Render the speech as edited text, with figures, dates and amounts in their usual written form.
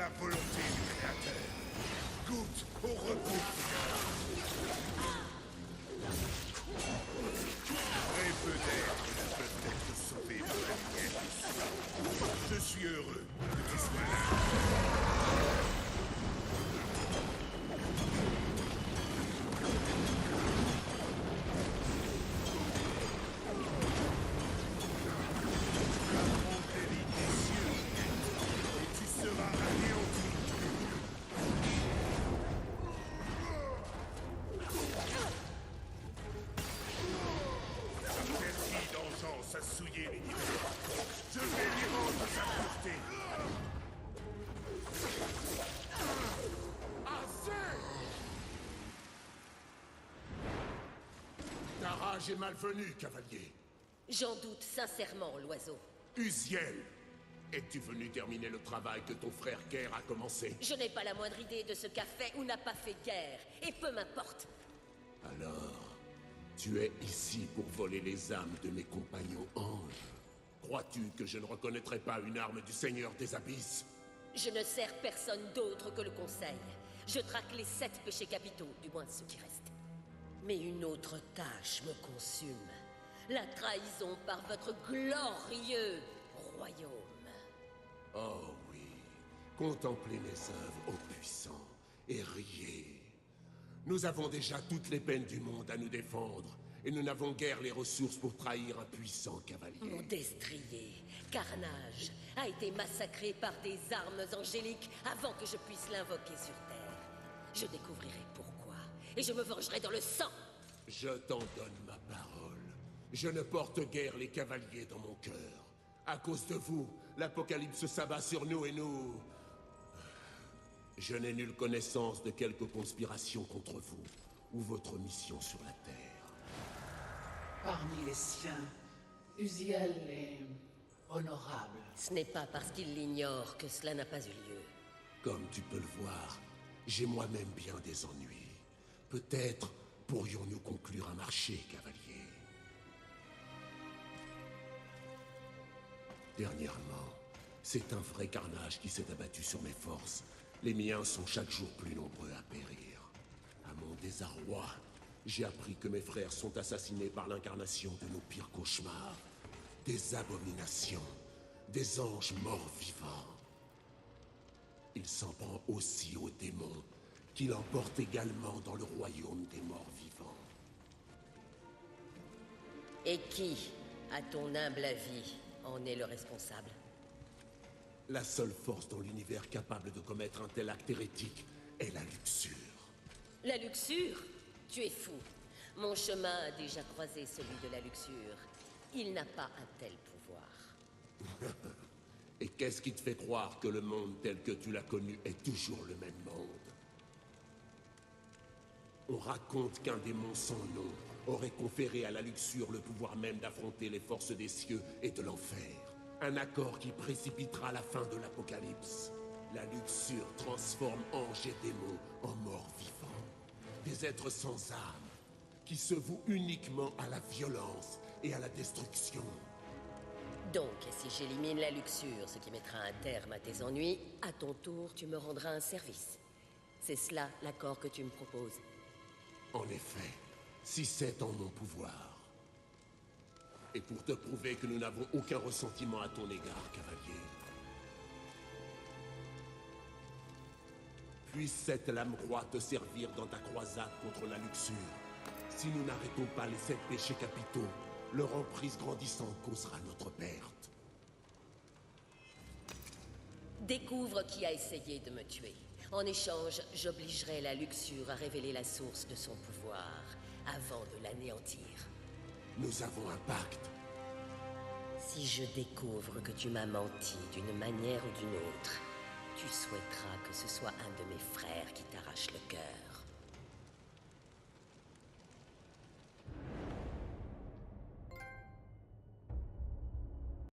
la volonté du Créateur. Goûte au repos final. Très peu d'êtres ne peuvent être sauvés par la lumière du soir. Je suis heureux que tu sois là. Affronte les lignes des cieux, et tu seras anéanti. Sa perfide vengeance a souillé l'univers. Je vais lui rendre sa pureté. Assez! Ta rage est malvenue, cavalier. J'en doute sincèrement, l'oiseau. Uziel, es-tu venu terminer le travail que ton frère Ger a commencé? Je n'ai pas la moindre idée de ce qu'a fait ou n'a pas fait guerre, et peu m'importe. Alors, tu es ici pour voler les âmes de mes compagnons anges. Crois-tu que je ne reconnaîtrai pas une arme du Seigneur des Abysses? Je ne sers personne d'autre que le Conseil. Je traque les 7 péchés capitaux, du moins ceux qui restent. Mais une autre tâche me consume. La trahison par votre glorieux royaume. Oh oui, contemplez mes œuvres, ô puissant, et riez. Nous avons déjà toutes les peines du monde à nous défendre, et nous n'avons guère les ressources pour trahir un puissant cavalier. Mon destrier, Carnage, a été massacré par des armes angéliques avant que je puisse l'invoquer sur Terre. Je découvrirai pourquoi, et je me vengerai dans le sang. Je t'en donne ma parole. Je ne porte guère les cavaliers dans mon cœur. À cause de vous, l'apocalypse s'abat sur nous et nous... Je n'ai nulle connaissance de quelque conspiration contre vous, ou votre mission sur la Terre. Parmi les siens, Uziel est honorable. Ce n'est pas parce qu'il l'ignore que cela n'a pas eu lieu. Comme tu peux le voir, j'ai moi-même bien des ennuis. Peut-être pourrions-nous conclure un marché, cavalier. Dernièrement, c'est un vrai carnage qui s'est abattu sur mes forces. Les miens sont chaque jour plus nombreux à périr. À mon désarroi, j'ai appris que mes frères sont assassinés par l'incarnation de nos pires cauchemars. Des abominations, des anges morts vivants. Il s'en prend aussi aux démons, qu'il emporte également dans le royaume des morts vivants. Et qui, à ton humble avis, en est le responsable? La seule force dans l'univers capable de commettre un tel acte hérétique est la luxure. La luxure? Tu es fou. Mon chemin a déjà croisé celui de la luxure. Il n'a pas un tel pouvoir. Et qu'est-ce qui te fait croire que le monde tel que tu l'as connu est toujours le même monde? On raconte qu'un démon sans nom aurait conféré à la luxure le pouvoir même d'affronter les forces des cieux et de l'enfer. Un accord qui précipitera la fin de l'apocalypse. La luxure transforme anges et démons en morts vivants. Des êtres sans âme, qui se vouent uniquement à la violence et à la destruction. Donc, si j'élimine la luxure, ce qui mettra un terme à tes ennuis, à ton tour, tu me rendras un service. C'est cela l'accord que tu me proposes. En effet, si c'est en mon pouvoir. Et pour te prouver que nous n'avons aucun ressentiment à ton égard, cavalier. Puisse cette lame roi te servir dans ta croisade contre la luxure. Si nous n'arrêtons pas les 7 péchés capitaux, leur emprise grandissante causera notre perte. Découvre qui a essayé de me tuer. En échange, j'obligerai la luxure à révéler la source de son pouvoir, avant de l'anéantir. Nous avons un pacte. Si je découvre que tu m'as menti d'une manière ou d'une autre, tu souhaiteras que ce soit un de mes frères qui t'arrache le